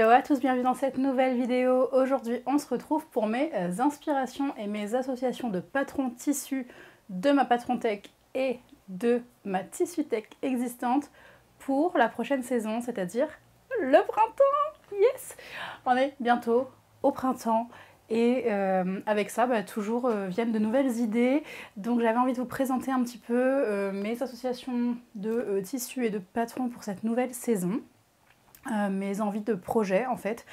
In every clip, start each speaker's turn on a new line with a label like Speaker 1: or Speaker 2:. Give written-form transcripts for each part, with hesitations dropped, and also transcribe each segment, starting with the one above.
Speaker 1: Hello à tous, bienvenue dans cette nouvelle vidéo. Aujourd'hui, on se retrouve pour mes inspirations et mes associations de patrons tissus de ma Patron Tech et de ma Tissu Tech existante pour la prochaine saison, c'est-à-dire le printemps. Yes! On est bientôt au printemps. Et avec ça, toujours viennent de nouvelles idées. Donc j'avais envie de vous présenter un petit peu mes associations de tissus et de patrons pour cette nouvelle saison. Mes envies de projet en fait.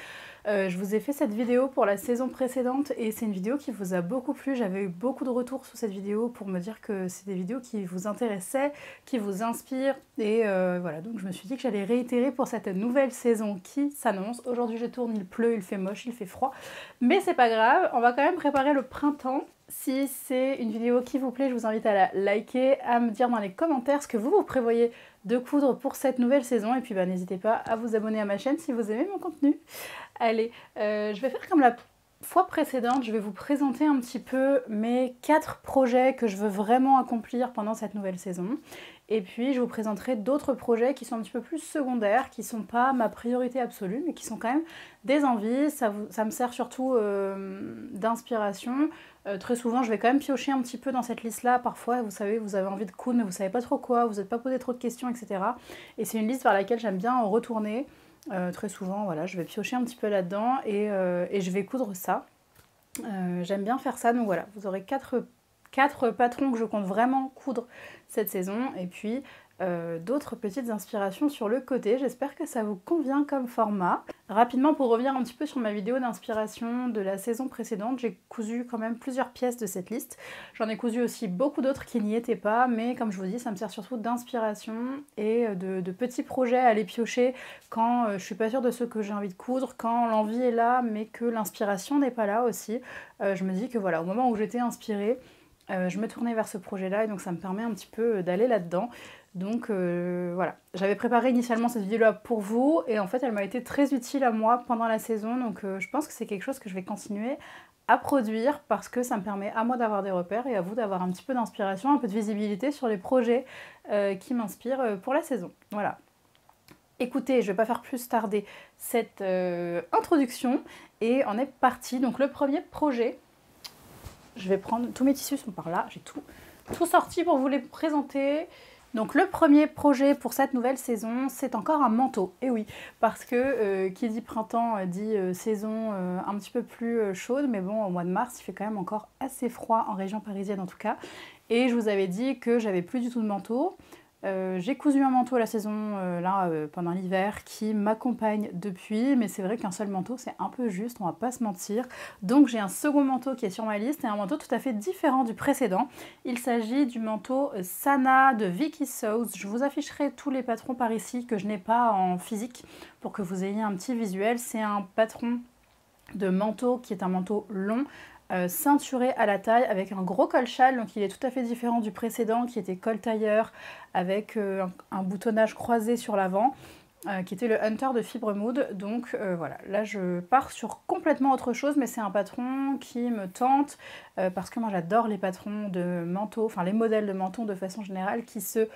Speaker 1: Je vous ai fait cette vidéo pour la saison précédente et c'est une vidéo qui vous a beaucoup plu. J'avais eu beaucoup de retours sur cette vidéo pour me dire que c'est des vidéos qui vous intéressaient, qui vous inspirent et voilà, donc je me suis dit que j'allais réitérer pour cette nouvelle saison qui s'annonce. Aujourd'hui je tourne, il pleut, il fait moche, il fait froid, mais c'est pas grave, on va quand même préparer le printemps. Si c'est une vidéo qui vous plaît, je vous invite à la liker, à me dire dans les commentaires ce que vous prévoyez de coudre pour cette nouvelle saison. Et puis n'hésitez pas à vous abonner à ma chaîne si vous aimez mon contenu. Allez, je vais faire comme la fois précédente, je vais vous présenter un petit peu mes 4 projets que je veux vraiment accomplir pendant cette nouvelle saison. Et puis je vous présenterai d'autres projets qui sont un petit peu plus secondaires, qui ne sont pas ma priorité absolue, mais qui sont quand même des envies. Ça me sert surtout d'inspiration. Très souvent, je vais quand même piocher un petit peu dans cette liste-là. Parfois, vous savez, vous avez envie de coudre, mais vous ne savez pas trop quoi, vous n'êtes pas posé trop de questions, etc. Et c'est une liste vers laquelle j'aime bien retourner. Très souvent, voilà, je vais piocher un petit peu là-dedans et je vais coudre ça. J'aime bien faire ça, donc voilà, vous aurez 4 patrons que je compte vraiment coudre cette saison et puis d'autres petites inspirations sur le côté. J'espère que ça vous convient comme format. Rapidement, pour revenir un petit peu sur ma vidéo d'inspiration de la saison précédente, j'ai cousu quand même plusieurs pièces de cette liste. J'en ai cousu aussi beaucoup d'autres qui n'y étaient pas, mais comme je vous dis, ça me sert surtout d'inspiration et de petits projets à aller piocher quand je suis pas sûre de ce que j'ai envie de coudre, quand l'envie est là, mais que l'inspiration n'est pas là aussi. Je me dis que voilà, au moment où j'étais inspirée, je me tournais vers ce projet-là et donc ça me permet un petit peu d'aller là-dedans. Donc voilà, j'avais préparé initialement cette vidéo-là pour vous et en fait elle m'a été très utile à moi pendant la saison. Donc je pense que c'est quelque chose que je vais continuer à produire parce que ça me permet à moi d'avoir des repères et à vous d'avoir un petit peu d'inspiration, un peu de visibilité sur les projets qui m'inspirent pour la saison. Voilà. Écoutez, je ne vais pas faire plus tarder cette introduction et on est parti. Donc le premier projet, je vais prendre, tous mes tissus sont par là, j'ai tout sorti pour vous les présenter. Donc le premier projet pour cette nouvelle saison, c'est encore un manteau. Et oui, parce que qui dit printemps dit saison un petit peu plus chaude, mais bon, au mois de mars, il fait quand même encore assez froid en région parisienne en tout cas. Et je vous avais dit que j'avais plus du tout de manteau. J'ai cousu un manteau la saison pendant l'hiver qui m'accompagne depuis, mais c'est vrai qu'un seul manteau c'est un peu juste, on va pas se mentir. Donc j'ai un second manteau qui est sur ma liste et un manteau tout à fait différent du précédent. Il s'agit du manteau Sana de Vicky Sews. Je vous afficherai tous les patrons par ici que je n'ai pas en physique pour que vous ayez un petit visuel. C'est un patron de manteau qui est un manteau long, ceinturé à la taille avec un gros col châle, donc il est tout à fait différent du précédent qui était col tailleur avec un boutonnage croisé sur l'avant qui était le Hunter de Fibre Mood. Donc voilà, là je pars sur complètement autre chose, mais c'est un patron qui me tente parce que moi j'adore les patrons de manteau, enfin les modèles de manteau de façon générale qui se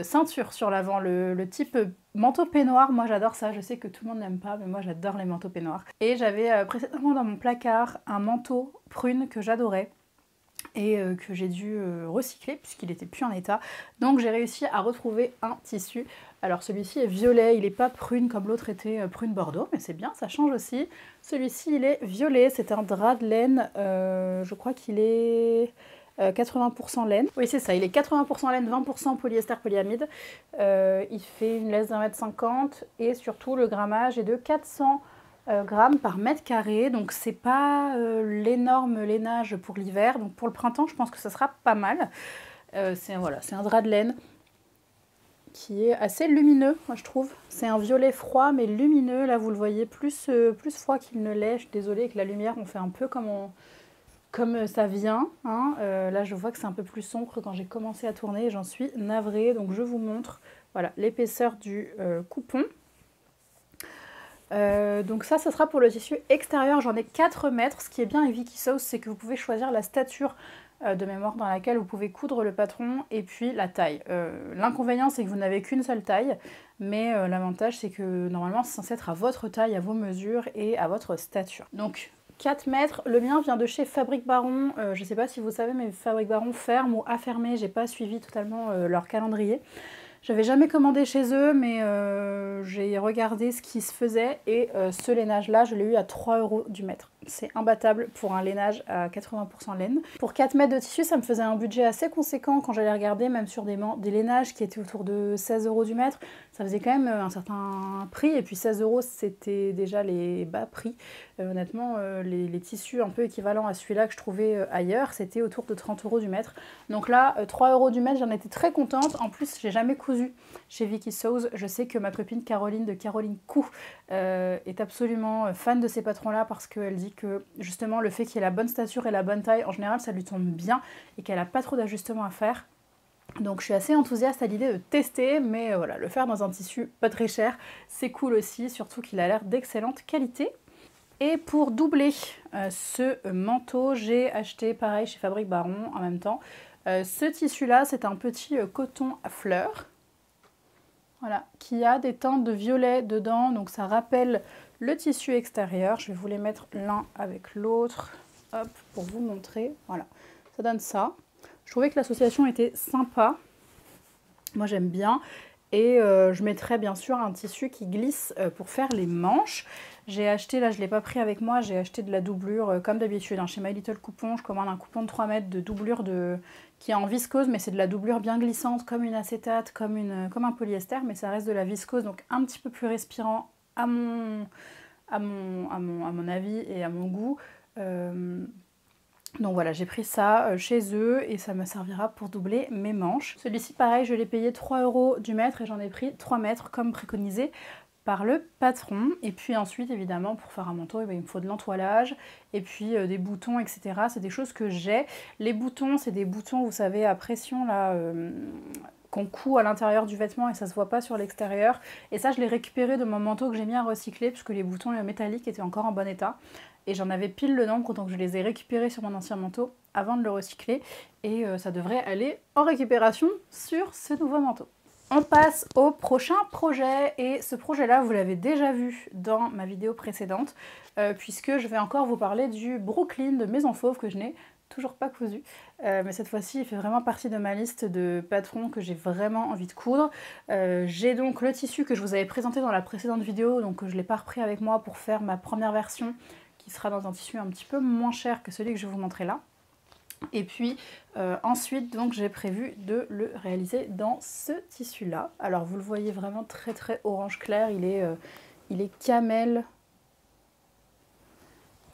Speaker 1: ceinture sur l'avant, le type manteau peignoir. Moi j'adore ça, je sais que tout le monde n'aime pas, mais moi j'adore les manteaux peignoirs. Et j'avais précédemment dans mon placard un manteau prune que j'adorais et que j'ai dû recycler puisqu'il était plus en état. Donc j'ai réussi à retrouver un tissu. Alors celui-ci est violet, il n'est pas prune comme l'autre était prune bordeaux, mais c'est bien, ça change aussi. Celui-ci il est violet, c'est un drap de laine, je crois qu'il est 80% laine. Oui c'est ça, il est 80% laine, 20% polyester polyamide. Il fait une laisse d'1,50 m et surtout le grammage est de 400 grammes par mètre carré. Donc c'est pas l'énorme lainage pour l'hiver. Donc pour le printemps je pense que ça sera pas mal. C'est un drap de laine qui est assez lumineux, moi je trouve. C'est un violet froid mais lumineux. Là vous le voyez plus froid qu'il ne l'est. Je suis désolée avec la lumière, on fait un peu comme ça vient, hein. Là je vois que c'est un peu plus sombre quand j'ai commencé à tourner et j'en suis navrée, donc je vous montre voilà l'épaisseur du coupon. Donc ça sera pour le tissu extérieur, j'en ai 4 mètres. Ce qui est bien avec Vicky Sews, c'est que vous pouvez choisir la stature de mémoire dans laquelle vous pouvez coudre le patron et puis la taille. L'inconvénient c'est que vous n'avez qu'une seule taille, mais l'avantage c'est que normalement c'est censé être à votre taille, à vos mesures et à votre stature. Donc 4 mètres, le mien vient de chez Fabrique Baron, je ne sais pas si vous savez mais Fabrique Baron ferme ou a fermé, j'ai pas suivi totalement leur calendrier. J'avais jamais commandé chez eux, mais j'ai regardé ce qui se faisait et ce lainage là je l'ai eu à 3 € du mètre. C'est imbattable pour un lainage à 80% laine. Pour 4 mètres de tissu, ça me faisait un budget assez conséquent quand j'allais regarder, même sur des lainages qui étaient autour de 16 € du mètre. Ça faisait quand même un certain prix, et puis 16 € c'était déjà les bas prix. Honnêtement, les tissus un peu équivalents à celui-là que je trouvais ailleurs, c'était autour de 30 € du mètre. Donc là, 3 € du mètre, j'en étais très contente. En plus, j'ai jamais cousu chez Vicky Sews. Je sais que ma copine Caroline de Caroline Cou est absolument fan de ces patrons-là parce qu'elle dit que justement le fait qu'il ait la bonne stature et la bonne taille, en général, ça lui tombe bien et qu'elle n'a pas trop d'ajustements à faire. Donc je suis assez enthousiaste à l'idée de tester, mais voilà, le faire dans un tissu pas très cher, c'est cool aussi, surtout qu'il a l'air d'excellente qualité. Et pour doubler ce manteau, j'ai acheté pareil chez Fabrique Baron en même temps. Ce tissu-là, c'est un petit coton à fleurs. Voilà, qui a des teintes de violet dedans, donc ça rappelle le tissu extérieur. Je vais vous les mettre l'un avec l'autre, hop, pour vous montrer. Voilà, ça donne ça. Je trouvais que l'association était sympa. Moi, j'aime bien. Et je mettrai bien sûr un tissu qui glisse pour faire les manches. J'ai acheté, là je ne l'ai pas pris avec moi, j'ai acheté de la doublure comme d'habitude. Chez My Little Coupon, je commande un coupon de 3 mètres de doublure qui est en viscose, mais c'est de la doublure bien glissante, comme une acétate, comme un polyester, mais ça reste de la viscose, donc un petit peu plus respirant à mon avis et à mon goût. Donc voilà, j'ai pris ça chez eux et ça me servira pour doubler mes manches. Celui-ci, pareil, je l'ai payé 3 € du mètre et j'en ai pris 3 mètres comme préconisé par le patron. Et puis ensuite, évidemment, pour faire un manteau, il me faut de l'entoilage et puis des boutons, etc. C'est des choses que j'ai. Les boutons, c'est des boutons, vous savez, à pression, là, qu'on coud à l'intérieur du vêtement et ça se voit pas sur l'extérieur. Et ça, je l'ai récupéré de mon manteau que j'ai mis à recycler puisque les boutons métalliques étaient encore en bon état. Et j'en avais pile le nombre, donc je les ai récupérés sur mon ancien manteau avant de le recycler. Et ça devrait aller en récupération sur ce nouveau manteau. On passe au prochain projet, et ce projet-là, vous l'avez déjà vu dans ma vidéo précédente, puisque je vais encore vous parler du Brooklyn de Maison Fauve que je n'ai toujours pas cousu. Mais cette fois-ci, il fait vraiment partie de ma liste de patrons que j'ai vraiment envie de coudre. J'ai donc le tissu que je vous avais présenté dans la précédente vidéo, donc je ne l'ai pas repris avec moi pour faire ma première version, qui sera dans un tissu un petit peu moins cher que celui que je vais vous montrer là. Et puis ensuite, donc j'ai prévu de le réaliser dans ce tissu là. Alors vous le voyez vraiment très très orange clair, il est camel,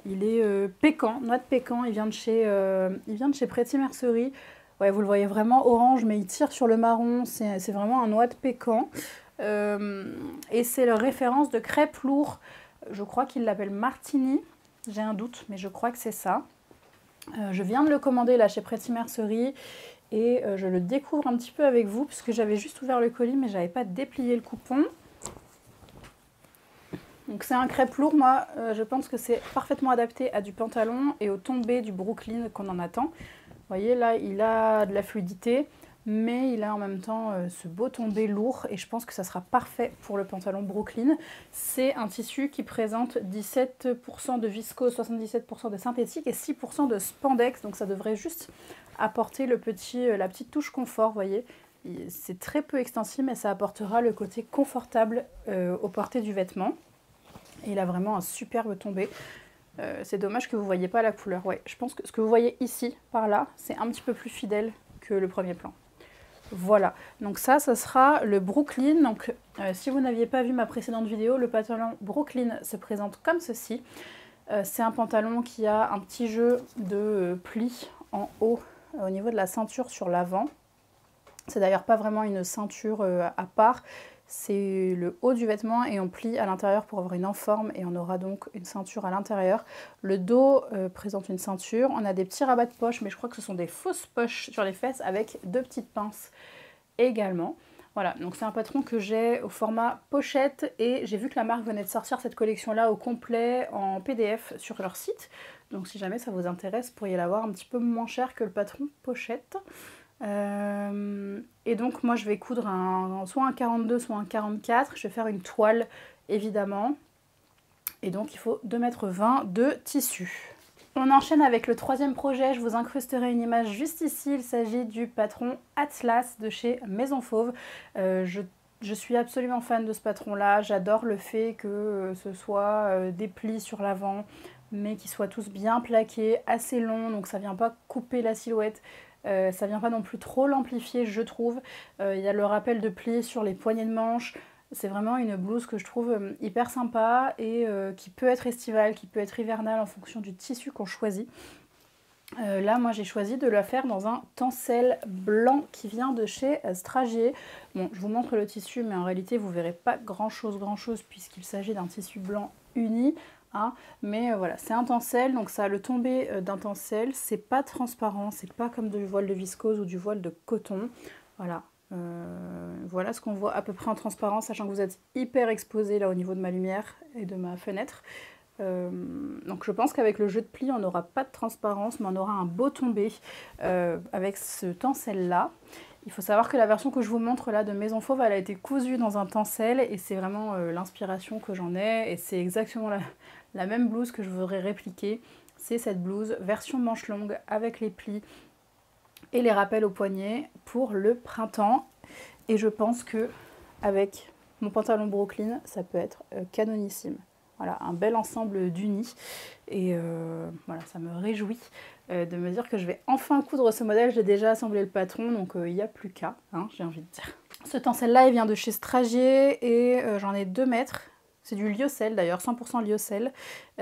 Speaker 1: il est pécan, noix de pécan, il vient de chez Pretty Mercerie. Ouais, vous le voyez vraiment orange, mais il tire sur le marron, c'est vraiment un noix de pécan. Et c'est la référence de crêpe lourd, je crois qu'il l'appelle Martini, j'ai un doute, mais je crois que c'est ça. Je viens de le commander là chez Pretty Mercerie et je le découvre un petit peu avec vous puisque j'avais juste ouvert le colis mais j'avais pas déplié le coupon. Donc c'est un crêpe lourd, moi je pense que c'est parfaitement adapté à du pantalon et au tombé du Brooklyn qu'on en attend. Vous voyez là, il a de la fluidité, mais il a en même temps ce beau tombé lourd et je pense que ça sera parfait pour le pantalon Brooklyn. C'est un tissu qui présente 17% de viscose, 77% de synthétique et 6% de spandex, donc ça devrait juste apporter la petite touche confort, vous voyez. C'est très peu extensible, mais ça apportera le côté confortable au porté du vêtement. Et il a vraiment un superbe tombé. C'est dommage que vous ne voyez pas la couleur. Ouais, je pense que ce que vous voyez ici, par là, c'est un petit peu plus fidèle que le premier plan. Voilà, donc ça sera le Brooklyn. Donc si vous n'aviez pas vu ma précédente vidéo, le pantalon Brooklyn se présente comme ceci. C'est un pantalon qui a un petit jeu de plis en haut, au niveau de la ceinture sur l'avant. C'est d'ailleurs pas vraiment une ceinture à part, c'est le haut du vêtement et on plie à l'intérieur pour avoir une enforme et on aura donc une ceinture à l'intérieur. Le dos présente une ceinture, on a des petits rabats de poche, mais je crois que ce sont des fausses poches sur les fesses avec 2 petites pinces également. Voilà, donc c'est un patron que j'ai au format pochette et j'ai vu que la marque venait de sortir cette collection-là au complet en PDF sur leur site. Donc si jamais ça vous intéresse, vous pourriez l'avoir un petit peu moins cher que le patron pochette. Et donc moi je vais coudre soit un 42, soit un 44. Je vais faire une toile évidemment. Et donc il faut 2,20 m de tissu. On enchaîne avec le troisième projet, je vous incrusterai une image juste ici. Il s'agit du patron Atlas de chez Maison Fauve. Je suis absolument fan de ce patron-là. J'adore le fait que ce soit des plis sur l'avant, mais qu'ils soient tous bien plaqués, assez longs, donc ça ne vient pas couper la silhouette. Ça ne vient pas non plus trop l'amplifier, je trouve. Il y a le rappel de plis sur les poignées de manche. C'est vraiment une blouse que je trouve hyper sympa et qui peut être estivale, qui peut être hivernale en fonction du tissu qu'on choisit. Là, moi, j'ai choisi de la faire dans un tencel blanc qui vient de chez Stragier. Bon, je vous montre le tissu, mais en réalité, vous ne verrez pas grand-chose puisqu'il s'agit d'un tissu blanc uni. Hein. Mais voilà, c'est un tencel, donc ça a le tombé d'un tencel. C'est pas transparent, c'est pas comme du voile de viscose ou du voile de coton. Voilà. Voilà ce qu'on voit à peu près en transparent, sachant que vous êtes hyper exposé là au niveau de ma lumière et de ma fenêtre. Donc je pense qu'avec le jeu de plis on n'aura pas de transparence, mais on aura un beau tombé avec ce tencel là. Il faut savoir que la version que je vous montre là de Maison Fauve, elle a été cousue dans un tencel et c'est vraiment l'inspiration que j'en ai, et c'est exactement la même blouse que je voudrais répliquer. C'est cette blouse version manche longue avec les plis et les rappels au poignet pour le printemps. Et je pense que avec mon pantalon Brooklyn, ça peut être canonissime. Voilà, un bel ensemble d'unis. Et voilà, ça me réjouit de me dire que je vais enfin coudre ce modèle. J'ai déjà assemblé le patron, donc il n'y a plus qu'à, hein, j'ai envie de dire. Ce tencel-là, il vient de chez Stragier et j'en ai 2 mètres. C'est du lyocell d'ailleurs, 100% lyocell.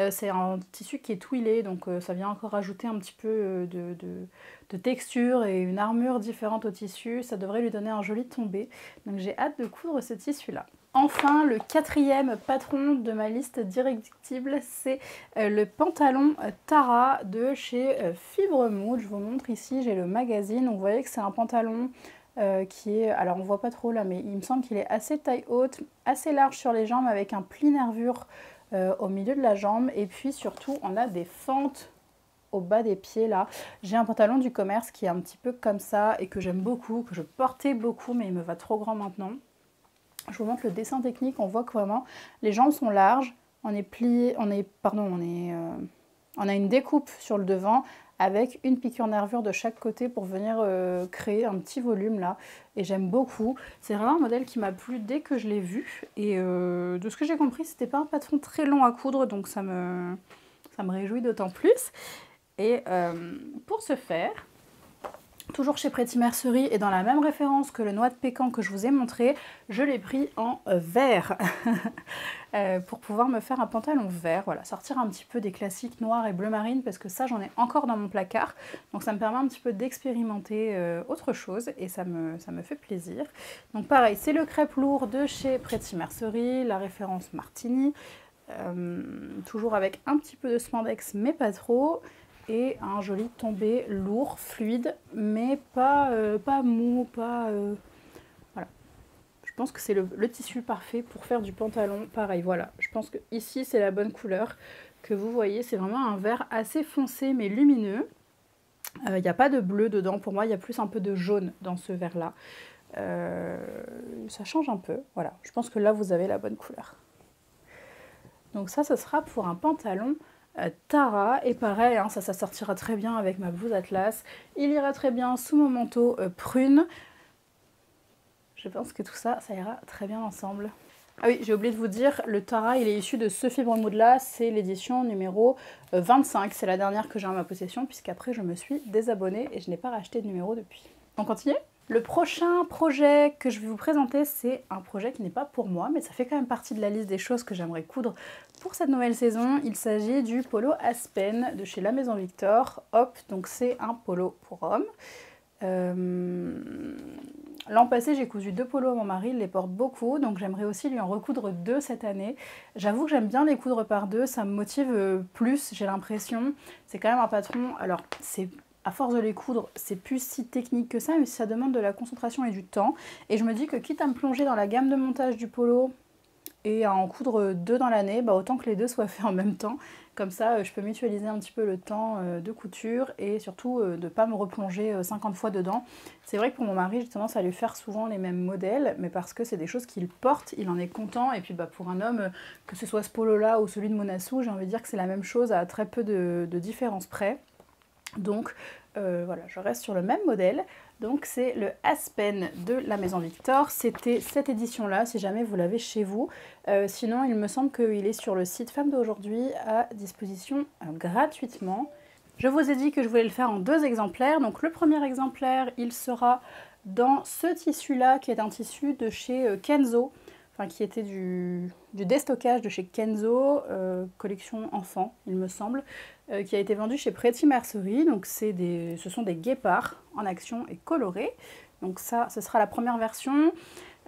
Speaker 1: C'est un tissu qui est twillé, donc ça vient encore ajouter un petit peu de texture et une armure différente au tissu. Ça devrait lui donner un joli tombé. Donc j'ai hâte de coudre ce tissu-là. Enfin, le quatrième patron de ma liste d'irréductibles, c'est le pantalon Tara de chez Fibre Mood. Je vous montre ici, j'ai le magazine. Donc vous voyez que c'est un pantalon qui est, alors on voit pas trop là, mais il me semble qu'il est assez taille haute, assez large sur les jambes avec un pli nervure au milieu de la jambe, et puis surtout on a des fentes au bas des pieds là. J'ai un pantalon du commerce qui est un petit peu comme ça et que j'aime beaucoup, que je portais beaucoup, mais il me va trop grand maintenant. Je vous montre le dessin technique, on voit que vraiment les jambes sont larges, on est plié, on a une découpe sur le devant avec une piqûre nervure de chaque côté pour venir créer un petit volume là, et j'aime beaucoup. C'est vraiment un modèle qui m'a plu dès que je l'ai vu, et de ce que j'ai compris, c'était pas un patron très long à coudre, donc ça me réjouit d'autant plus. Et pour ce faire, toujours chez Pretty Mercerie et dans la même référence que le noix de pécan que je vous ai montré, je l'ai pris en vert pour pouvoir me faire un pantalon vert. Voilà, sortir un petit peu des classiques noirs et bleu marine, parce que ça j'en ai encore dans mon placard. Donc ça me permet un petit peu d'expérimenter autre chose et ça me fait plaisir. Donc pareil, c'est le crêpe lourd de chez Pretty Mercerie, la référence Martini, toujours avec un petit peu de spandex mais pas trop. Et un joli tombé lourd, fluide, mais pas mou, voilà. Je pense que c'est le tissu parfait pour faire du pantalon. Pareil, voilà. Je pense que ici c'est la bonne couleur que vous voyez. C'est vraiment un vert assez foncé mais lumineux. Il n'y a pas de bleu dedans. Pour moi, il y a plus un peu de jaune dans ce vert-là. Ça change un peu. Voilà. Je pense que là, vous avez la bonne couleur. Donc ça, ce sera pour un pantalon Tara, et pareil, hein, ça sortira très bien avec ma blouse Atlas, il ira très bien sous mon manteau prune. Je pense que tout ça, ça ira très bien ensemble. Ah oui, j'ai oublié de vous dire, le Tara, il est issu de ce Fibre Mood là, c'est l'édition numéro 25, c'est la dernière que j'ai en ma possession, puisqu'après je me suis désabonnée et je n'ai pas racheté de numéro depuis. On continue ? Le prochain projet que je vais vous présenter, c'est un projet qui n'est pas pour moi, mais ça fait quand même partie de la liste des choses que j'aimerais coudre pour cette nouvelle saison. Il s'agit du polo Aspen de chez La Maison Victor. Hop, donc c'est un polo pour homme. L'an passé, j'ai cousu 2 polos à mon mari, il les porte beaucoup, donc j'aimerais aussi lui en recoudre 2 cette année. J'avoue que j'aime bien les coudre par 2, ça me motive plus, j'ai l'impression. C'est quand même un patron, alors c'est... À force de les coudre, c'est plus si technique que ça, mais ça demande de la concentration et du temps. Et je me dis que quitte à me plonger dans la gamme de montage du polo et à en coudre 2 dans l'année, bah, autant que les deux soient faits en même temps. Comme ça, je peux mutualiser un petit peu le temps de couture et surtout de ne pas me replonger 50 fois dedans. C'est vrai que pour mon mari, j'ai tendance à lui faire souvent les mêmes modèles, mais parce que c'est des choses qu'il porte, il en est content. Et puis bah, pour un homme, que ce soit ce polo-là ou celui de Monassou, j'ai envie de dire que c'est la même chose à très peu de différence près. Donc voilà, je reste sur le même modèle. Donc c'est le Aspen de la Maison Victor. C'était cette édition-là, si jamais vous l'avez chez vous. Sinon, il me semble qu'il est sur le site Femme d'aujourd'hui à disposition gratuitement. Je vous ai dit que je voulais le faire en 2 exemplaires. Donc le premier exemplaire, il sera dans ce tissu-là, qui est un tissu de chez Kenzo. Enfin, qui était du déstockage de chez Kenzo, collection enfant, il me semble, qui a été vendu chez Pretty Mercerie. Donc ce sont des guépards en action et colorés. Donc ça, ce sera la première version.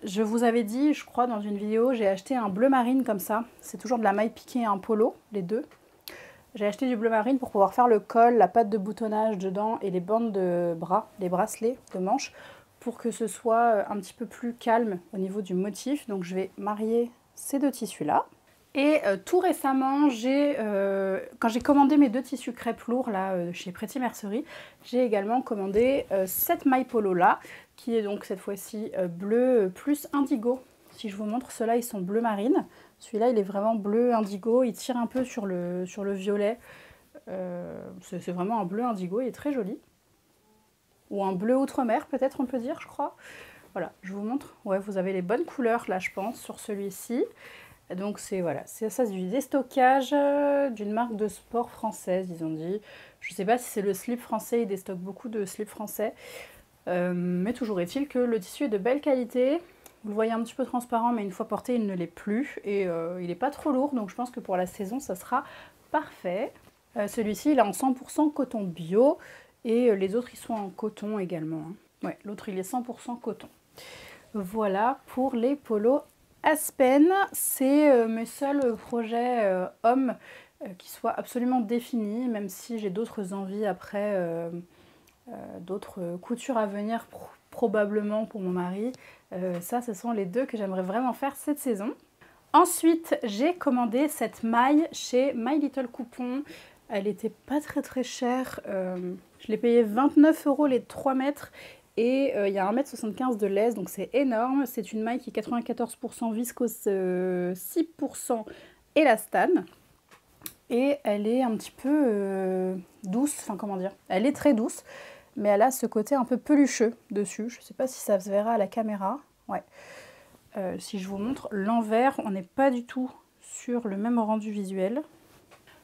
Speaker 1: Je vous avais dit, je crois, dans une vidéo, j'ai acheté un bleu marine comme ça. C'est toujours de la maille piquée et un polo, les deux. J'ai acheté du bleu marine pour pouvoir faire le col, la patte de boutonnage dedans et les bandes de bras, les bracelets de manches, pour que ce soit un petit peu plus calme au niveau du motif. Donc je vais marier ces 2 tissus-là. Et tout récemment, quand j'ai commandé mes 2 tissus crêpes lourds là, chez Pretty Mercerie, j'ai également commandé cette maille polo-là, qui est donc cette fois-ci bleu plus indigo. Si je vous montre, ceux-là, ils sont bleu marine. Celui-là, il est vraiment bleu indigo, il tire un peu sur le violet. C'est vraiment un bleu indigo, il est très joli. Ou un bleu outre-mer, peut-être on peut dire, je crois. Voilà, je vous montre. Ouais, vous avez les bonnes couleurs, là, je pense, sur celui-ci. Donc, voilà, c'est ça, c'est du déstockage d'une marque de sport française, ils ont dit. Je ne sais pas si c'est le slip français, ils déstockent beaucoup de slips français. Mais toujours est-il que le tissu est de belle qualité. Vous le voyez un petit peu transparent, mais une fois porté, il ne l'est plus. Et il n'est pas trop lourd, donc je pense que pour la saison, ça sera parfait. Celui-ci, il est en 100% coton bio. Et les autres, ils sont en coton également. Hein. Ouais, l'autre, il est 100% coton. Voilà pour les polos Aspen. C'est mes seuls projets hommes qui soient absolument définis, même si j'ai d'autres envies après, d'autres coutures à venir probablement pour mon mari. Ça, ce sont les 2 que j'aimerais vraiment faire cette saison. Ensuite, j'ai commandé cette maille chez My Little Coupon. Elle était pas très chère. Je l'ai payé 29 € les 3 mètres. Et il y a 1,75 m de laisse, donc c'est énorme. C'est une maille qui est 94% viscose, 6% élastane. Et elle est un petit peu douce, enfin comment dire, elle est très douce. Mais elle a ce côté un peu pelucheux dessus. Je ne sais pas si ça se verra à la caméra. Ouais. Si je vous montre l'envers, on n'est pas du tout sur le même rendu visuel.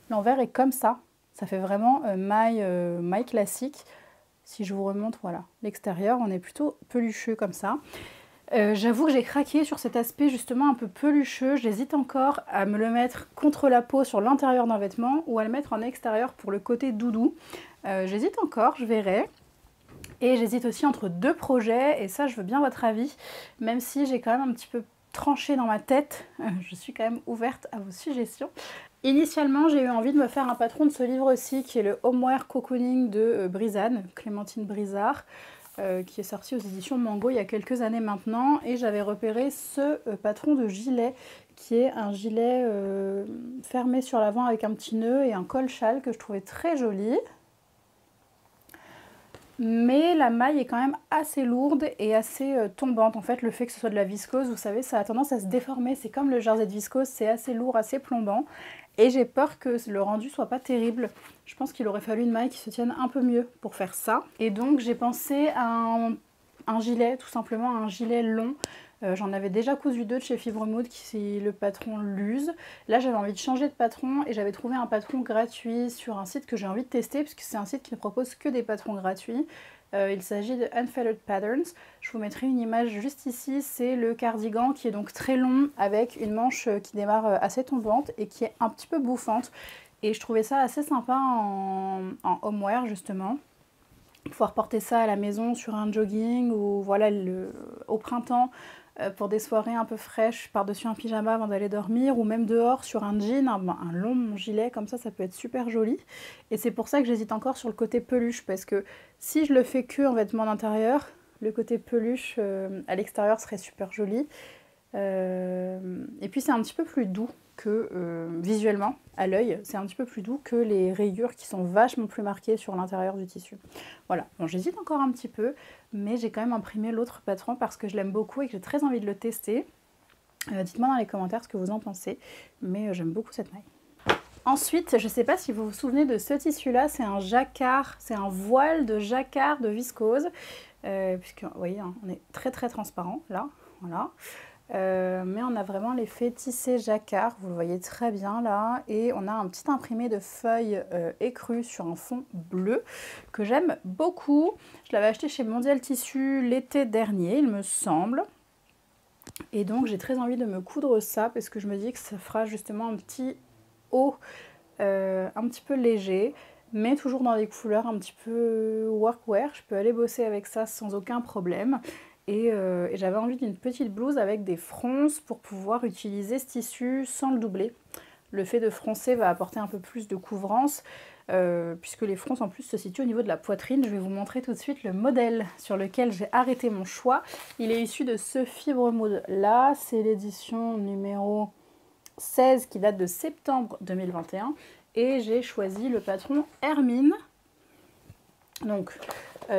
Speaker 1: L'envers est comme ça. Ça fait vraiment maille classique. Si je vous remonte, voilà, l'extérieur, on est plutôt pelucheux comme ça. J'avoue que j'ai craqué sur cet aspect justement un peu pelucheux. J'hésite encore à me le mettre contre la peau sur l'intérieur d'un vêtement ou à le mettre en extérieur pour le côté doudou. J'hésite encore, je verrai. Et j'hésite aussi entre 2 projets, et ça je veux bien votre avis, même si j'ai quand même un petit peu tranché dans ma tête, je suis quand même ouverte à vos suggestions. Initialement, j'ai eu envie de me faire un patron de ce livre-ci, qui est le Homeware Cocooning de Brizane, Clémentine Brizard, qui est sorti aux éditions Mango il y a quelques années maintenant, et j'avais repéré ce patron de gilet, qui est un gilet fermé sur l'avant avec un petit nœud et un col châle que je trouvais très joli. Mais la maille est quand même assez lourde et assez tombante. En fait, le fait que ce soit de la viscose, vous savez, ça a tendance à se déformer. C'est comme le jersey de viscose, c'est assez lourd, assez plombant. Et j'ai peur que le rendu soit pas terrible. Je pense qu'il aurait fallu une maille qui se tienne un peu mieux pour faire ça. Et donc, j'ai pensé à un gilet, tout simplement, un gilet long. J'en avais déjà cousu 2 de chez Fibremood, qui c'est le patron Luz. Là, j'avais envie de changer de patron et j'avais trouvé un patron gratuit sur un site que j'ai envie de tester, puisque c'est un site qui ne propose que des patrons gratuits. Il s'agit de Unfettered Patterns. Je vous mettrai une image juste ici. C'est le cardigan qui est donc très long avec une manche qui démarre assez tombante et qui est un petit peu bouffante. Et je trouvais ça assez sympa en homeware justement. Pouvoir porter ça à la maison sur un jogging ou voilà au printemps pour des soirées un peu fraîches par-dessus un pyjama avant d'aller dormir ou même dehors sur un jean, un long gilet comme ça peut être super joli. Et c'est pour ça que j'hésite encore sur le côté peluche parce que si je le fais que en vêtements d'intérieur, le côté peluche à l'extérieur serait super joli. Et puis c'est un petit peu plus doux que visuellement, à l'œil, c'est un petit peu plus doux que les rayures qui sont vachement plus marquées sur l'intérieur du tissu. Voilà, bon, j'hésite encore un petit peu, mais j'ai quand même imprimé l'autre patron parce que je l'aime beaucoup et que j'ai très envie de le tester. Dites-moi dans les commentaires ce que vous en pensez, mais j'aime beaucoup cette maille. Ensuite, je ne sais pas si vous vous souvenez de ce tissu-là, c'est un jacquard, c'est un voile de jacquard de viscose, puisque vous voyez, hein, on est très très transparent là, voilà. Mais on a vraiment l'effet tissé jacquard, vous le voyez très bien là, et on a un petit imprimé de feuilles écrues sur un fond bleu que j'aime beaucoup. Je l'avais acheté chez Mondial Tissu l'été dernier, il me semble. Et donc j'ai très envie de me coudre ça parce que je me dis que ça fera justement un petit haut un petit peu léger, mais toujours dans des couleurs un petit peu workwear. Je peux aller bosser avec ça sans aucun problème. Et j'avais envie d'une petite blouse avec des fronces pour pouvoir utiliser ce tissu sans le doubler. Le fait de froncer va apporter un peu plus de couvrance, puisque les fronces en plus se situent au niveau de la poitrine. Je vais vous montrer tout de suite le modèle sur lequel j'ai arrêté mon choix. Il est issu de ce fibre mood là, c'est l'édition numéro 16 qui date de septembre 2021. Et j'ai choisi le patron Hermine. Donc,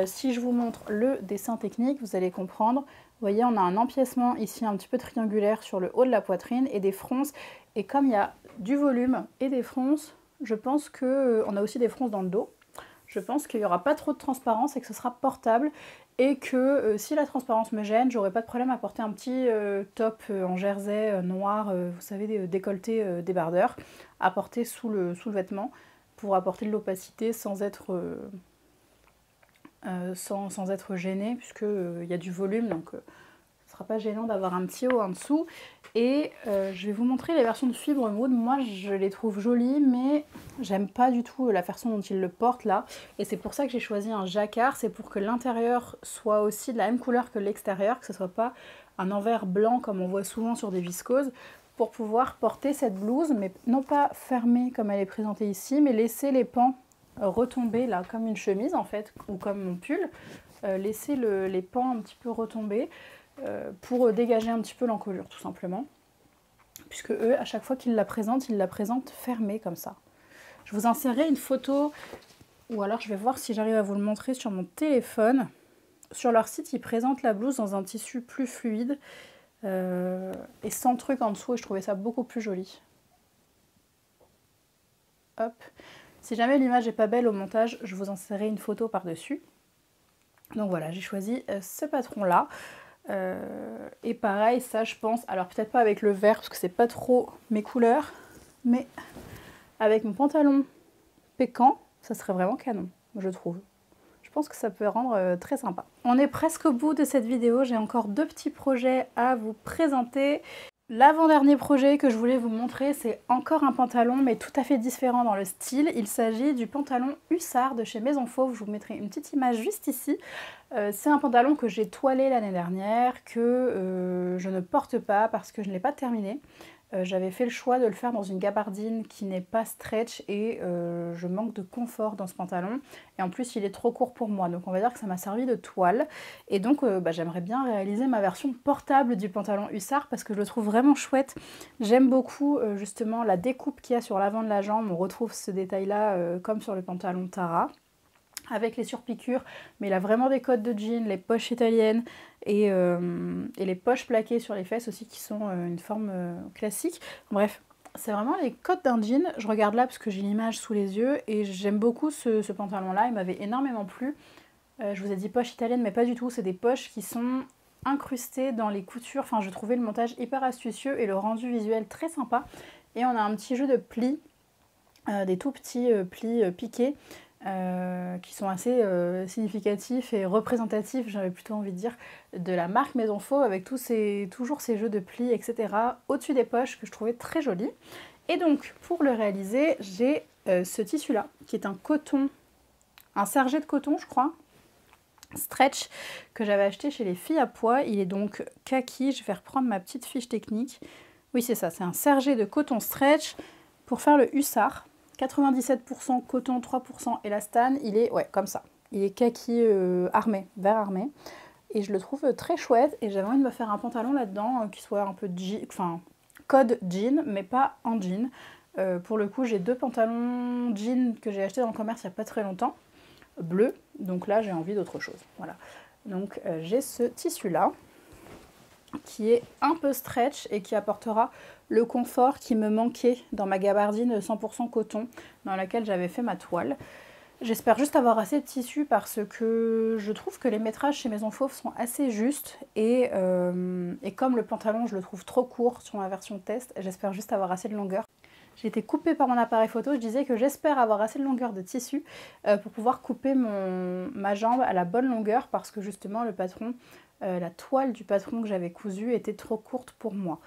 Speaker 1: si je vous montre le dessin technique, vous allez comprendre. Vous voyez, on a un empiècement ici un petit peu triangulaire sur le haut de la poitrine et des fronces. Et comme il y a du volume et des fronces, je pense que on a aussi des fronces dans le dos. Je pense qu'il n'y aura pas trop de transparence et que ce sera portable. Et que si la transparence me gêne, j'aurai pas de problème à porter un petit top en jersey noir, vous savez, décolleté débardeur, à porter sous le vêtement pour apporter de l'opacité sans être gêné, puisqu'il y a du volume, donc ce ne sera pas gênant d'avoir un petit haut en dessous. Et je vais vous montrer les versions de fibre mood. Moi je les trouve jolies, mais j'aime pas du tout la façon dont ils le portent là. Et c'est pour ça que j'ai choisi un jacquard, c'est pour que l'intérieur soit aussi de la même couleur que l'extérieur, que ce soit pas un envers blanc comme on voit souvent sur des viscoses, pour pouvoir porter cette blouse, mais non pas fermée comme elle est présentée ici, mais laisser les pans retomber là comme une chemise en fait, ou comme mon pull, laisser les pans un petit peu retomber pour dégager un petit peu l'encolure tout simplement, puisque eux à chaque fois qu'ils la présentent fermée comme ça. Je vous insérerai une photo, ou alors je vais voir si j'arrive à vous le montrer sur mon téléphone. Sur leur site, ils présentent la blouse dans un tissu plus fluide et sans truc en dessous, et je trouvais ça beaucoup plus joli. Hop. Si jamais l'image n'est pas belle au montage, je vous insérerai une photo par-dessus. Donc voilà, j'ai choisi ce patron-là. Et pareil, ça je pense, alors peut-être pas avec le vert parce que c'est pas trop mes couleurs, mais avec mon pantalon pécan, ça serait vraiment canon, je trouve. Je pense que ça peut rendre très sympa. On est presque au bout de cette vidéo, j'ai encore deux petits projets à vous présenter. L'avant-dernier projet que je voulais vous montrer, c'est encore un pantalon, mais tout à fait différent dans le style. Il s'agit du pantalon Hussard de chez Maison Fauve. Je vous mettrai une petite image juste ici. C'est un pantalon que j'ai toilé l'année dernière, que je ne porte pas parce que je ne l'ai pas terminé. J'avais fait le choix de le faire dans une gabardine qui n'est pas stretch et je manque de confort dans ce pantalon. Et en plus, il est trop court pour moi, donc on va dire que ça m'a servi de toile. Et donc, j'aimerais bien réaliser ma version portable du pantalon Hussard parce que je le trouve vraiment chouette. J'aime beaucoup justement la découpe qu'il y a sur l'avant de la jambe. On retrouve ce détail-là comme sur le pantalon Tara, avec les surpiqûres, mais il a vraiment des codes de jean, les poches italiennes et les poches plaquées sur les fesses aussi qui sont une forme classique. Bref, c'est vraiment les codes d'un jean. Je regarde là parce que j'ai l'image sous les yeux et j'aime beaucoup ce pantalon-là, il m'avait énormément plu. Je vous ai dit poche italienne, mais pas du tout, c'est des poches qui sont incrustées dans les coutures. Enfin, je trouvais le montage hyper astucieux et le rendu visuel très sympa. Et on a un petit jeu de plis, des tout petits plis piqués, qui sont assez significatifs et représentatifs, j'avais plutôt envie de dire, de la marque Maison Fauve, avec toujours ces jeux de plis, etc. au-dessus des poches que je trouvais très joli. Et donc, pour le réaliser, j'ai ce tissu-là, qui est un coton, un sergé de coton, je crois, stretch, que j'avais acheté chez les filles à pois. Il est donc kaki, je vais reprendre ma petite fiche technique. Oui, c'est ça, c'est un sergé de coton stretch pour faire le hussard. 97% coton, 3% élastane, il est comme ça. Il est kaki armé, vert armé. et je le trouve très chouette et j'avais envie de me faire un pantalon là-dedans qui soit un peu code jean mais pas en jean. Pour le coup j'ai 2 pantalons jean que j'ai achetés dans le commerce il n'y a pas très longtemps, bleus, donc là j'ai envie d'autre chose. Voilà. Donc j'ai ce tissu là qui est un peu stretch et qui apportera le confort qui me manquait dans ma gabardine 100% coton dans laquelle j'avais fait ma toile. J'espère juste avoir assez de tissu parce que je trouve que les métrages chez Maison Fauve sont assez justes et comme le pantalon je le trouve trop court sur ma version test, j'espère juste avoir assez de longueur. J'ai été coupée par mon appareil photo, je disais que j'espère avoir assez de longueur de tissu pour pouvoir couper ma jambe à la bonne longueur parce que justement le patron, la toile du patron que j'avais cousu était trop courte pour moi.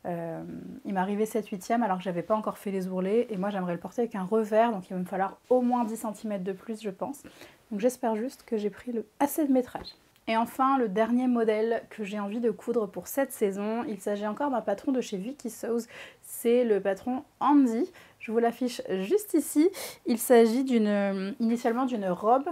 Speaker 1: Il m'arrivait 7/8e alors que j'avais pas encore fait les ourlets et moi j'aimerais le porter avec un revers donc il va me falloir au moins 10 cm de plus je pense. Donc j'espère juste que j'ai pris assez de métrage. Et enfin le dernier modèle que j'ai envie de coudre pour cette saison, il s'agit encore d'un patron de chez Vicky Sews, c'est le patron Andy, je vous l'affiche juste ici. Il s'agit initialement d'une robe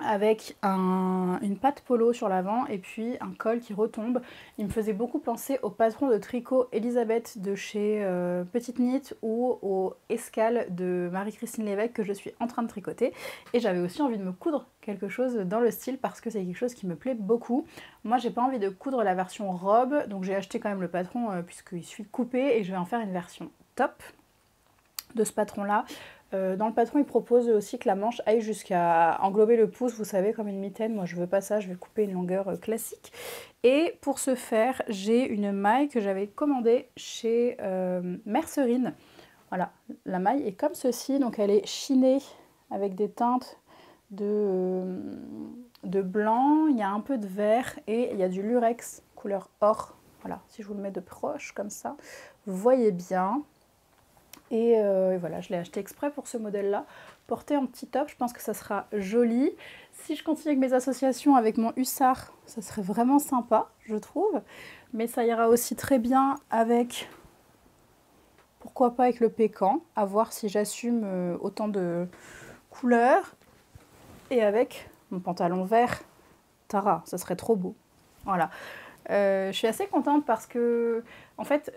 Speaker 1: avec une patte polo sur l'avant et puis un col qui retombe. Il me faisait beaucoup penser au patron de tricot Elisabeth de chez Petite Knit ou au Escale de Marie-Christine Lévesque que je suis en train de tricoter. Et j'avais aussi envie de me coudre quelque chose dans le style parce que c'est quelque chose qui me plaît beaucoup. Moi j'ai pas envie de coudre la version robe, donc j'ai acheté quand même le patron puisqu'il suffit de couper et je vais en faire une version top de ce patron là. Dans le patron il propose aussi que la manche aille jusqu'à englober le pouce, vous savez, comme une mitaine. Moi je veux pas ça, je vais couper une longueur classique. Et pour ce faire j'ai une maille que j'avais commandée chez Mercerine. Voilà, la maille est comme ceci, donc elle est chinée avec des teintes de blanc, il y a un peu de vert et il y a du lurex couleur or. Voilà, si je vous le mets de proche comme ça, vous voyez bien. Et voilà, je l'ai acheté exprès pour ce modèle-là. Porté en petit top, je pense que ça sera joli. Si je continue avec mes associations, avec mon hussard, ça serait vraiment sympa, je trouve. Mais ça ira aussi très bien avec, pourquoi pas avec le pécan, à voir si j'assume autant de couleurs. Et avec mon pantalon vert Tara, ça serait trop beau. Voilà. Je suis assez contente parce que, en fait,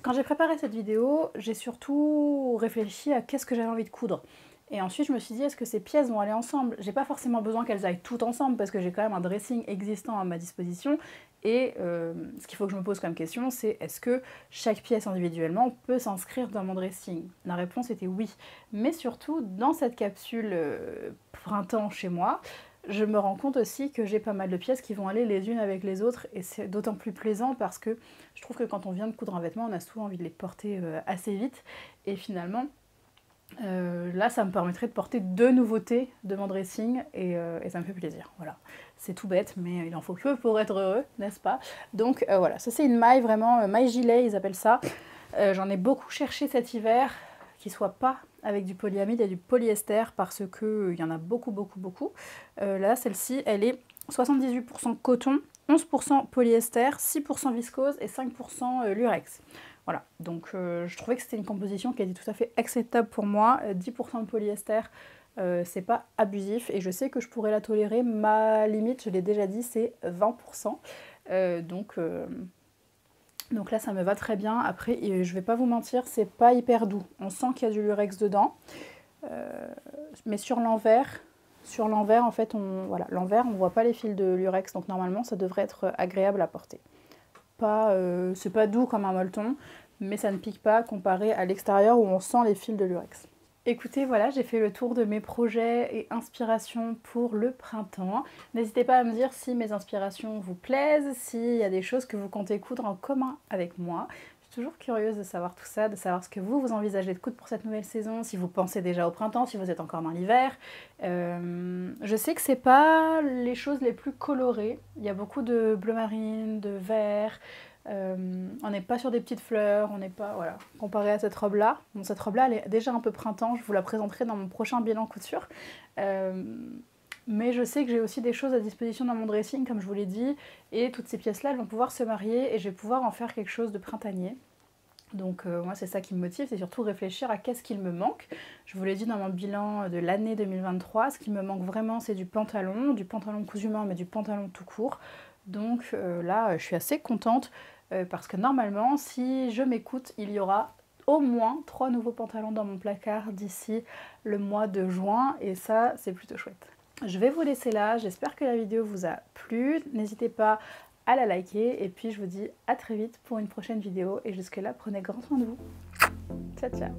Speaker 1: quand j'ai préparé cette vidéo, j'ai surtout réfléchi à qu'est-ce que j'avais envie de coudre. Et ensuite, je me suis dit, est-ce que ces pièces vont aller ensemble? J'ai pas forcément besoin qu'elles aillent toutes ensemble parce que j'ai quand même un dressing existant à ma disposition. Et ce qu'il faut que je me pose comme question, c'est est-ce que chaque pièce individuellement peut s'inscrire dans mon dressing? La réponse était oui. Mais surtout, dans cette capsule printemps chez moi, je me rends compte aussi que j'ai pas mal de pièces qui vont aller les unes avec les autres et c'est d'autant plus plaisant parce que je trouve que quand on vient de coudre un vêtement, on a souvent envie de les porter assez vite et finalement là ça me permettrait de porter 2 nouveautés de mon dressing et ça me fait plaisir. Voilà, c'est tout bête mais il en faut peu pour être heureux, n'est-ce pas? Donc voilà, ça c'est une maille vraiment, maille gilet ils appellent ça. J'en ai beaucoup cherché cet hiver, qui soit pas avec du polyamide et du polyester parce que il y en a beaucoup. Là, celle-ci, elle est 78% coton, 11% polyester, 6% viscose et 5% lurex. Voilà, donc je trouvais que c'était une composition qui était tout à fait acceptable pour moi. 10% de polyester, c'est pas abusif et je sais que je pourrais la tolérer. Ma limite, je l'ai déjà dit, c'est 20%. Donc là ça me va très bien. Après je vais pas vous mentir, c'est pas hyper doux. On sent qu'il y a du lurex dedans. Mais sur l'envers en fait voilà, l'envers on voit pas les fils de lurex donc normalement ça devrait être agréable à porter. C'est pas doux comme un molleton mais ça ne pique pas comparé à l'extérieur où on sent les fils de lurex. Écoutez, voilà, j'ai fait le tour de mes projets et inspirations pour le printemps. N'hésitez pas à me dire si mes inspirations vous plaisent, s'il y a des choses que vous comptez coudre en commun avec moi. Je suis toujours curieuse de savoir tout ça, de savoir ce que vous envisagez de coudre pour cette nouvelle saison, si vous pensez déjà au printemps, si vous êtes encore dans l'hiver. Je sais que c'est pas les choses les plus colorées. Il y a beaucoup de bleu marine, de vert. On n'est pas sur des petites fleurs, on n'est pas, voilà, comparé à cette robe là. Bon, cette robe là elle est déjà un peu printemps, je vous la présenterai dans mon prochain bilan couture. Mais je sais que j'ai aussi des choses à disposition dans mon dressing comme je vous l'ai dit et toutes ces pièces là elles vont pouvoir se marier et je vais pouvoir en faire quelque chose de printanier. Donc moi c'est ça qui me motive, c'est surtout réfléchir à qu'est-ce qu'il me manque. Je vous l'ai dit dans mon bilan de l'année 2023, ce qui me manque vraiment c'est du pantalon cousu main mais du pantalon tout court. Donc là je suis assez contente parce que normalement si je m'écoute il y aura au moins 3 nouveaux pantalons dans mon placard d'ici le mois de juin et ça c'est plutôt chouette. Je vais vous laisser là, j'espère que la vidéo vous a plu, n'hésitez pas à la liker et puis je vous dis à très vite pour une prochaine vidéo et jusque là prenez grand soin de vous. Ciao ciao.